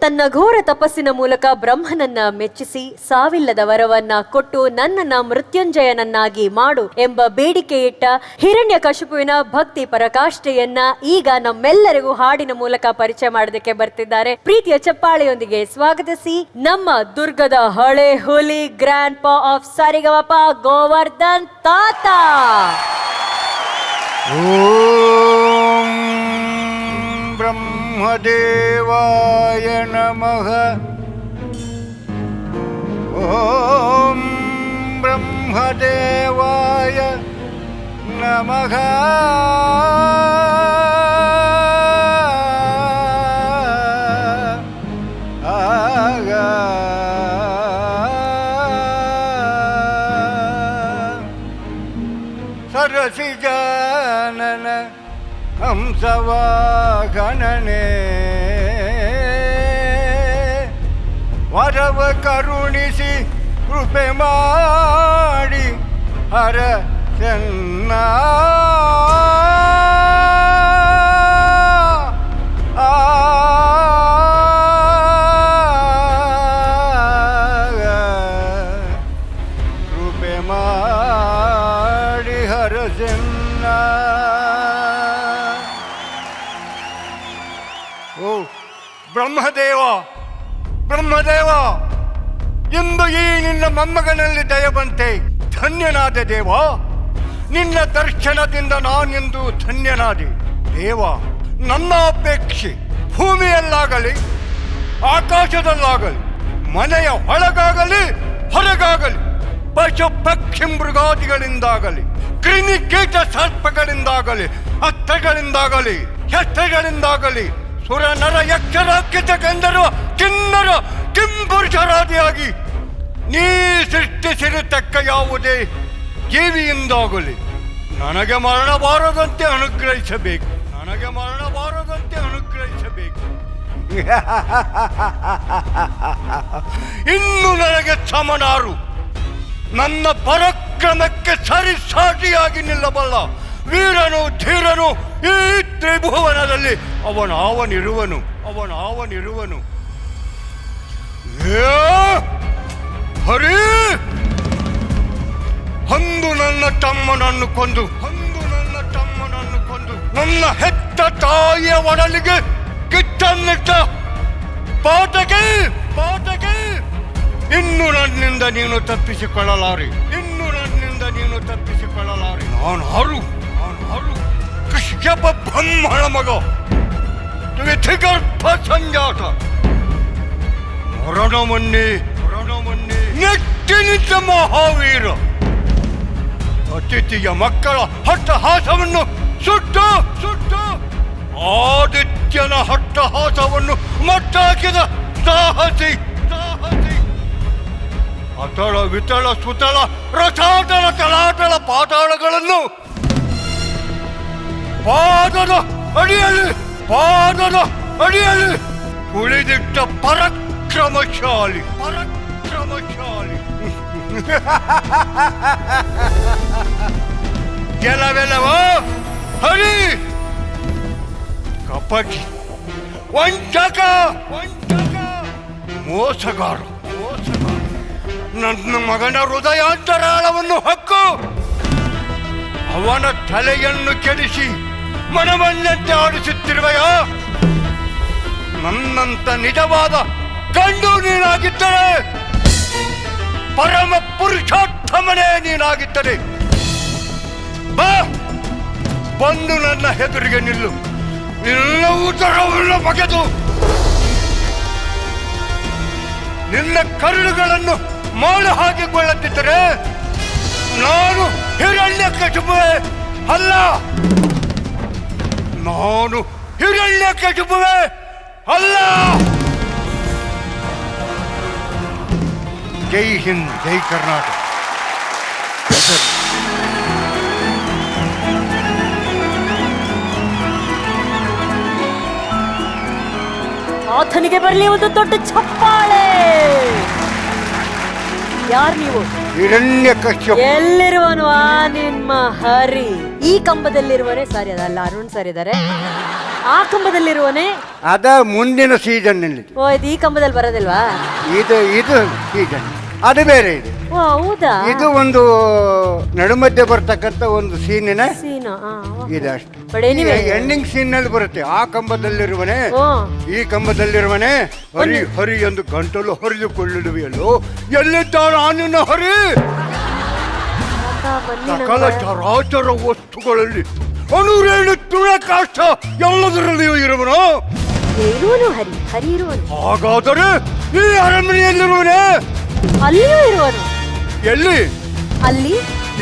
ತನ್ನ ಘೋರ ತಪಸ್ಸಿನ ಮೂಲಕ ಬ್ರಹ್ಮನನ್ನ ಮೆಚ್ಚಿಸಿ ಸಾವಿಲ್ಲದ ವರವನ್ನ ಕೊಟ್ಟು ನನ್ನನ್ನ ಮೃತ್ಯುಂಜಯನನ್ನಾಗಿ ಮಾಡು ಎಂಬ ಬೇಡಿಕೆ ಇಟ್ಟ ಹಿರಣ್ಯಕಶಿಪುವಿನ ಭಕ್ತಿ ಪರಾಕಾಷ್ಠೆಯನ್ನ ಈಗ ನಮ್ಮೆಲ್ಲರಿಗೂ ಹಾಡಿನ ಮೂಲಕ ಪರಿಚಯ ಮಾಡೋದಕ್ಕೆ ಬರ್ತಿದ್ದಾರೆ. ಪ್ರೀತಿಯ ಚಪ್ಪಾಳೆಯೊಂದಿಗೆ ಸ್ವಾಗತಿಸಿ ನಮ್ಮ ದುರ್ಗದ ಹಳೆ ಹುಲಿ ಗ್ರ್ಯಾಂಡ್ ಪಾ ಆಫ್ ಸರಿಗಮಪ ಗೋವರ್ಧನ್ ತಾತ. ಓಂ ಬ್ರಹ್ಮದೇವಾಯ ನಮಃ. ಓಂ ಬ್ರಹ್ಮದೇವಾಯ ನಮಃ. ಸರಸಿಜಾನನ ಹಂಸವಾಗಣನೆ ವರವ ಕರುಣಿಸಿ ಕೃಪೆ ಮಾಡಿ ಹರ ಚೆನ್ನ ಕೃಪೆ ಮಾಡಿ ಹರ ಚೆನ್ನ. ಓ ಬ್ರಹ್ಮದೇವ, ಬ್ರಹ್ಮದೇವ, ಇಂದು ಈ ನಿನ್ನ ಮೊಮ್ಮಗನಲ್ಲಿ ದಯ ಬಂತೆ. ಧನ್ಯನಾದೆ ದೇವ, ನಿನ್ನ ದರ್ಶನದಿಂದ ನಾನೆಂದು ಧನ್ಯನಾದೆ. ದೇವ, ನನ್ನ ಅಪೇಕ್ಷೆ ಭೂಮಿಯಲ್ಲಾಗಲಿ ಆಕಾಶದಲ್ಲಾಗಲಿ ಮನೆಯ ಒಳಗಾಗಲಿ ಹೊರಗಾಗಲಿ ಪಶು ಪಕ್ಷಿ ಮೃಗಾದಿಗಳಿಂದಾಗಲಿ ಕ್ರಿಮಿ ಕೀಟ ಸರ್ಪಗಳಿಂದಾಗಲಿ ಅತ್ತಗಳಿಂದಾಗಲಿ ಹೆಸಗಳಿಂದಾಗಲಿ ಸುರ ನರ ಯಕ್ಷರ ಕಿತ ಗಂಧರ್ವ ಕಿನ್ನರ ಕಿಂಪುರುಷರಾದಿಯಾಗಿ ನೀ ಸೃಷ್ಟಿಸಿರತಕ್ಕ ಯಾವುದೇ ಜೀವಿಯಿಂದಾಗಲಿ ನನಗೆ ಮರಣ ಬಾರದಂತೆ ಅನುಗ್ರಹಿಸಬೇಕು, ನನಗೆ ಮರಣ ಬಾರದಂತೆ ಅನುಗ್ರಹಿಸಬೇಕು. ಇನ್ನು ನನಗೆ ಸಮನಾರು ನನ್ನ ಪರಾಕ್ರಮಕ್ಕೆ ಸರಿಸಾಟಿಯಾಗಿ ನಿಲ್ಲಬಲ್ಲ ವೀರನು ಧೀರನು ಈ ತ್ರಿಭುವನದಲ್ಲಿ ಅವನಿರುವನು. ಹರಿ, ಅಂದು ನನ್ನ ತಮ್ಮನನ್ನು ಕೊಂದು ನನ್ನ ಹೆತ್ತ ತಾಯಿಯ ಒಡಲಿಗೆ ಕಿಚ್ಚನ್ನಿಟ್ಟ ಪಾತಕಿ, ಇನ್ನು ನನ್ನಿಂದ ನೀನು ತಪ್ಪಿಸಿಕೊಳ್ಳಲಾರೆ. ನಾನು ಹಾರು ಕಶ್ಯಪ ಬ್ರಹ್ಮಣ ಮಗ, ವಿಧಿಗರ್ಭ ಸಂಜಾತ, ಮರಣವನ್ನೇ ನೆಟ್ಟಿ ನಿಂತ ಮಹಾವೀರ. ಅತಿಥಿಯ ಮಕ್ಕಳ ಹಟ್ಟಹಾಸವನ್ನು ಸುಟ್ಟು ಆದಿತ್ಯನ ಹಟ್ಟಹಾಸವನ್ನು ಮಟ್ಟಾಕಿದ ಸಾಹಸಿ. ಅತಳ ವಿತಳ ಸುತಳ ರಥಾಟಳ ತಲಾಟಳ ಪಾತಾಳಗಳನ್ನು ಪಾದದ ಅಡಿಯಲ್ಲಿ ತುಳಿದಿಟ್ಟ ಪರಾಕ್ರಮಶಾಲಿ. ಗೆಲವೆಲವೋ ಹರಿ, ಕಪಟಿ, ವಂಚಕ, ಮೋಸಗಾರ. ನನ್ನ ಮಗನ ಹೃದಯಾಂತರಾಳವನ್ನು ಹಕ್ಕು, ಅವನ ತಲೆಯನ್ನು ಕೆಡಿಸಿ ಮನವನ್ನಂತೆ ಆಡಿಸುತ್ತಿರುವೆಯ. ನನ್ನಂತ ನಿಜವಾದ ಗಂಡು ನೀನಾಗಿದ್ದರೆ, ಪರಮ ಪುರುಷೋತ್ತಮನೇ ನೀನಾಗಿದ್ದರೆ ಬಾ, ಬಂದು ನನ್ನ ಎದುರಿಗೆ ನಿಲ್ಲು. ನಿನ್ನ ಉದರವನ್ನು ಬಗೆದು ನಿನ್ನ ಕರುಳುಗಳನ್ನು ಮಾಡು ಹಾಕಿಕೊಳ್ಳುತ್ತಿದ್ದರೆ ನಾನು ಹಿರಣ್ಯಕಶಿಪುವೆ ಅಲ್ಲ, ಜೈ ಹಿಂದ್, ಜೈ ಕರ್ನಾಟಕ. ಆತನಿಗೆ ಬರಲಿ ಒಂದು ದೊಡ್ಡ ಚಪ್ಪಾಳೆ. ಯಾರು ನೀವು? ಹಿರಣ್ಯಕಶ್ಯಪ. ಎಲ್ಲಿರುವನು ಆ ನಿಮ್ಮ ಹರಿ? ಈ ಕಂಬದಲ್ಲಿರುವರೆ ಸರಿ ಅದಲ್ಲ, ಅರುಣ್ ಸರ್ ಇದ್ದಾರೆ. ಆ ಕಂಬದಲ್ಲಿರುವನೇ? ಅದ ಮುಂದಿನ ಸೀಸನ್ ನಲ್ಲಿ. ಓ, ಇದು ಈ ಕಂಬದಲ್ಲಿ ಬರೋದಿಲ್ವಾ? ಇದು ಸೀಸನ್, ಅದು ಬೇರೆ ಇದೆ. ಓ ಹೌದಾ? ಇದು ಒಂದು ನಡುಮಧ್ಯೆ ಬರ್ತಕ್ಕಂಥ ಒಂದು ಸೀನಿನ ಸೀನು. ಇದೆ ಅಷ್ಟು. ಬಟ್ ಎನಿವೇ ಎಂಡಿಂಗ್ ಸೀನ್ ನಲ್ಲಿ ಬರುತ್ತೆ. ಆ ಕಂಬದಲ್ಲಿರುವನೆ, ಓ ಈ ಕಂಬದಲ್ಲಿರುವನೆ, ಹರಿ ಹರಿ ಎಂದು ಗಂಟಲು ಹರಿದುಕೊಳ್ಳುವೆಯಲ್ಲೋ, ಎಲ್ಲಿದ್ದಾಳ ನಿನ್ನ ಹರಿ? ಸಕಲ ಚರಾಚರ ವಸ್ತುಗಳಲ್ಲಿ ಅಣುರೇಣು ತುಳ ಕಾಷ್ಟ ಎಲ್ಲದರಲ್ಲಿಯೂ ಇರುವನು. ಇರುವನು ಹರಿ, ಹರಿ ಇರುವನು. ಹಾಗಾದರೆ ಈ ಅರಮನೆಯಲ್ಲಿರುವನೆ ಅಲ್ಲಿಯೂ ಇರುವನು. ಎಲ್ಲಿ? ಅಲ್ಲಿ.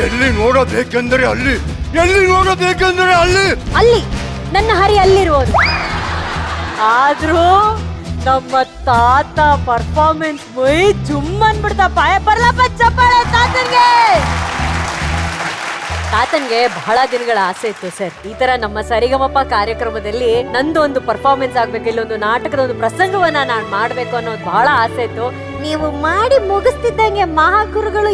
ಎಲ್ಲಿ ನೋಡಬೇಕೆಂದರೆ ಅಲ್ಲಿ, ಎಲ್ಲಿ ನೋಡಬೇಕೆಂದರೆ ಅಲ್ಲಿ. ಅಲ್ಲಿ ನನ್ನ ಹರಿ ಅಲ್ಲಿರುವನು. ಆದ್ರೂ ನಮ್ಮ ತಾತ ಪರ್ಫಾರ್ಮೆನ್ಸ್ ಮೈ ಜುಮ್ ಅನ್ಬಿಡ್ತಾ. ಪಾಯ ಬರ್ಲಪ್ಪ ಚಪ್ಪಾಳೆ ತಾತನ್ಗೆ. ತಾತನ್ಗೆ ಬಹಳ ದಿನಗಳ ಆಸೆ ಇತ್ತು ಸರ್, ಈ ತರ ನಮ್ಮ ಸರಿಗಮಪ ಕಾರ್ಯಕ್ರಮದಲ್ಲಿ ನಂದು ಒಂದು ಪರ್ಫಾರ್ಮೆನ್ಸ್ ಆಗ್ಬೇಕು, ಇಲ್ಲೊಂದು ನಾಟಕದ ಒಂದು ಪ್ರಸಂಗವನ್ನ ನಾನು ಮಾಡ್ಬೇಕು ಅನ್ನೋದು ಬಹಳ ಆಸೆ ಇತ್ತು. ನೀವು ಮಾಡಿ ಮುಗಿಸ್ತಿದ್ದಂಗೆ ಮಹಾಗುರುಗಳು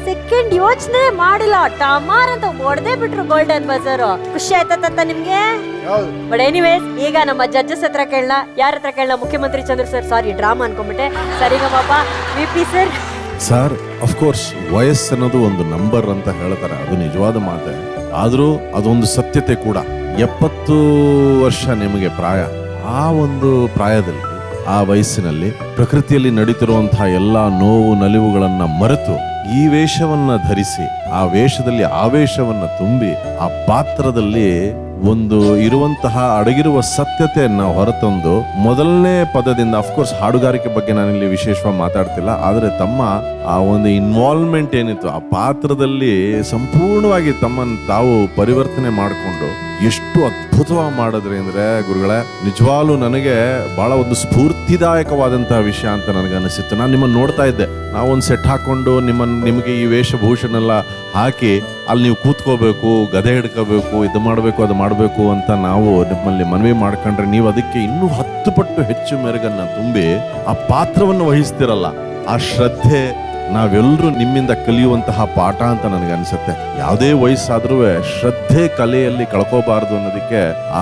ಸೆಕೆಂಡ್ ಯೋಚನೆ ಮಾಡಿಲ್ಲ, ಟಮಾರ್ ಅಂತ ಹೊಡೆದೇ ಬಿಟ್ರು ಗೋಲ್ಡನ್ ಬಜಾರ್. ಖುಷಿ ಆಯ್ತಾ ತಾತ ನಿಮ್ಗೆ? ಬಟ್ ಎನಿವೇಸ್, ಈಗ ನಮ್ಮ ಜಡ್ಜಸ್ ಹತ್ರ ಕೇಳಲ್ಲ, ಯಾರ ಹತ್ರ ಕೇಳಲ್ಲ? ಮುಖ್ಯಮಂತ್ರಿ ಚಂದ್ರ ಸರ್, ಸಾರಿ ಡ್ರಾಮಾ ಅನ್ಕೊಂಡ್ಬಿಟ್ಟೆ, ಸರಿಗಮಪ VP ಸರ್. ಸರ್, ಅಫ್ಕೋರ್ಸ್ ವಯಸ್ಸನ್ನೋದು ಒಂದು ನಂಬರ್ ಅಂತ ಹೇಳ್ತಾರೆ, ಅದು ನಿಜವಾದ ಮಾತೆ. ಆದರೂ ಅದೊಂದು ಸತ್ಯತೆ ಕೂಡ. 70 ವರ್ಷ ನಿಮಗೆ ಪ್ರಾಯ. ಆ ಒಂದು ಪ್ರಾಯದಲ್ಲಿ, ಆ ವಯಸ್ಸಿನಲ್ಲಿ ಪ್ರಕೃತಿಯಲ್ಲಿ ನಡೀತಿರುವಂತಹ ಎಲ್ಲ ನೋವು ನಲಿವುಗಳನ್ನ ಮರೆತು ಈ ವೇಷವನ್ನ ಧರಿಸಿ, ಆ ವೇಷದಲ್ಲಿ ಆವೇಶವನ್ನ ತುಂಬಿ, ಆ ಪಾತ್ರದಲ್ಲಿ ಒಂದು ಇರುವಂತಹ ಅಡಗಿರುವ ಸತ್ಯತೆಯನ್ನ ಹೊರತಂದು ಮೊದಲನೇ ಪದದಿಂದ, ಅಫ್ಕೋರ್ಸ್ ಹಾಡುಗಾರಿಕೆ ಬಗ್ಗೆ ನಾನಿಲ್ಲಿ ವಿಶೇಷವಾಗಿ ಮಾತಾಡ್ತಿಲ್ಲ, ಆದರೆ ತಮ್ಮ ಆ ಒಂದು ಇನ್ವಾಲ್ವ್ಮೆಂಟ್ ಏನಿತ್ತು ಆ ಪಾತ್ರದಲ್ಲಿ ಸಂಪೂರ್ಣವಾಗಿ ತಮ್ಮನ್ನು ತಾವು ಪರಿವರ್ತನೆ ಮಾಡಿಕೊಂಡು ಎಷ್ಟು ಅದ್ಭುತವಾಗಿ ಮಾಡಿದ್ರಿ ಅಂದ್ರೆ ಗುರುಗಳೇ, ನಿಜವಾಗ್ಲೂ ನನಗೆ ಬಹಳ ಒಂದು ಸ್ಫೂರ್ತಿದಾಯಕವಾದಂತಹ ವಿಷಯ ಅಂತ ನನಗೆ ಅನಿಸಿತ್ತು. ನಾನು ನಿಮ್ಮನ್ನು ನೋಡ್ತಾ ಇದ್ದೆ, ನಾವೊಂದು ಸೆಟ್ ಹಾಕೊಂಡು ನಿಮಗೆ ಈ ವೇಷಭೂಷಣ ಎಲ್ಲ ಹಾಕಿ ಅಲ್ಲಿ ನೀವು ಕೂತ್ಕೋಬೇಕು, ಗದೆ ಹಿಡ್ಕೋಬೇಕು, ಇದು ಮಾಡಬೇಕು, ಅದು ಮಾಡಬೇಕು ಅಂತ ನಾವು ನಿಮ್ಮಲ್ಲಿ ಮನವಿ ಮಾಡ್ಕೊಂಡ್ರೆ, ನೀವು ಅದಕ್ಕೆ ಇನ್ನೂ 10 ಪಟ್ಟು ಹೆಚ್ಚು ಮೆರುಗನ್ನ ತುಂಬಿ ಆ ಪಾತ್ರವನ್ನು ವಹಿಸ್ತಿರಲ್ಲ. ಆ ಶ್ರದ್ಧೆ ನಾವೆಲ್ಲರೂ ನಿಮ್ಮಿಂದ ಕಲಿಯುವಂತಹ ಪಾಠ ಅಂತ ನನಗೆ ಅನ್ಸುತ್ತೆ. ಯಾವುದೇ ವಯಸ್ಸಾದ್ರೂ ಶ್ರದ್ಧೆ ಕಲೆಯಲ್ಲಿ ಕಳ್ಕೋಬಾರದು ಅನ್ನೋದಕ್ಕೆ ಆ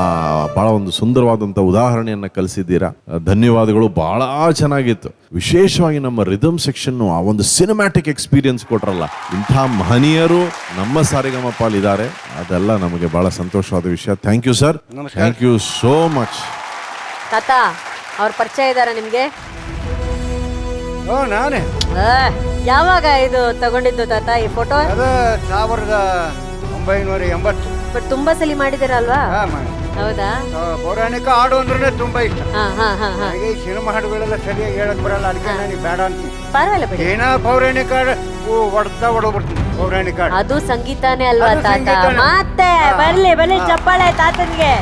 ಬಹಳ ಒಂದು ಸುಂದರವಾದಂಥ ಉದಾಹರಣೆಯನ್ನ ಕಲಿಸಿದ್ದೀರಾ. ಧನ್ಯವಾದಗಳು. ಬಹಳ ಚೆನ್ನಾಗಿತ್ತು. ವಿಶೇಷವಾಗಿ ನಮ್ಮ ರಿದಮ್ ಸೆಕ್ಷನ್ ಆ ಒಂದು ಸಿನಿಮ್ಯಾಟಿಕ್ ಎಕ್ಸ್ಪೀರಿಯನ್ಸ್ ಕೊಟ್ರಲ್ಲ, ಇಂಥ ಮಹನೀಯರು ನಮ್ಮ ಸಾರಿಗಮಪಲ್ಲಿ ಇದ್ದಾರೆ. ಅದೆಲ್ಲ ನಮಗೆ ಬಹಳ ಸಂತೋಷವಾದ ವಿಷಯ. Thank you sir, thank you so much. ತಾತ ಅವ್ರ ಪರಿಚಯ ಇದಾರ ನಿಮ್ಗೆ? ನಾನೇ. ಯಾವಾಗ ಇದು ತಗೊಂಡಿದ್ದು ತಾತ ಈ ಫೋಟೋ? ಅದ 1980. ಬಟ್ ತುಂಬಾ ಸಲಿ ಮಾಡಿದಿರಲ್ವಾ? ಹೌದಾ? ಪೌರಾಣಿಕ ಹಾಡು ಅಂದ್ರೆ ತುಂಬಾ ಇಷ್ಟ. ಹಾಗೆ ಈ ಸಿನಿಮಾ ಹಾಡುಗಳೆಲ್ಲ ಸರಿಯಾಗಿ ಹೇಳಕ್ ಬರಲ್ಲ, ಅದಕ್ಕೆ ನನಗೆ ಬೇಡ ಅಂತೀನಿ. ಪರವಾಗಿಲ್ಲ ಬಿಡಿ. ಏನ ಪೌರಾಣಿಕ ಹೊಡ್ಬಿಡ್ತೀನಿ. ಪೌರಾಣಿಕ ಅದು ಸಂಗೀತಾನೇ ಅಲ್ವಾ ಅದು ತಾತ? ಸಂಗೀತನೇ. ಮತ್ತೆ ಬರ್ಲಿ ಚಪ್ಪಾಳೆ ತಾತನ್ಗೆ.